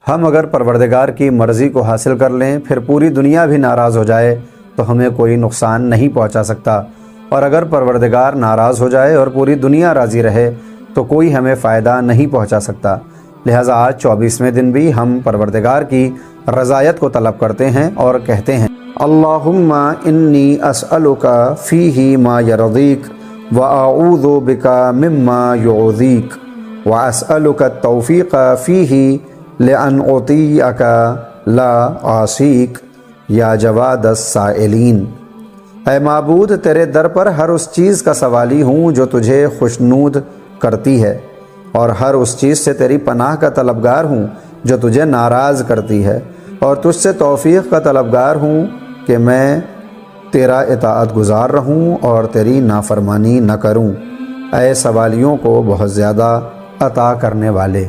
ہم اگر پروردگار کی مرضی کو حاصل کر لیں پھر پوری دنیا بھی ناراض ہو جائے تو ہمیں کوئی نقصان نہیں پہنچا سکتا، اور اگر پروردگار ناراض ہو جائے اور پوری دنیا راضی رہے تو کوئی ہمیں فائدہ نہیں پہنچا سکتا۔ لہٰذا آج 24ویں دن بھی ہم پروردگار کی رضایت کو طلب کرتے ہیں اور کہتے ہیں اللہم انی اسألک فیہ ما یرضیک واعوذ بک مما یعوذیک واسألک التوفیق فیہ لأن اطیعک لا عاصیک یا جواد السائلین۔ اے معبود، تیرے در پر ہر اس چیز کا سوالی ہوں جو تجھے خوشنود کرتی ہے، اور ہر اس چیز سے تیری پناہ کا طلبگار ہوں جو تجھے ناراض کرتی ہے، اور تجھ سے توفیق کا طلبگار ہوں کہ میں تیرا اطاعت گزار رہوں اور تیری نافرمانی نہ کروں۔ اے سوالیوں کو بہت زیادہ عطا کرنے والے۔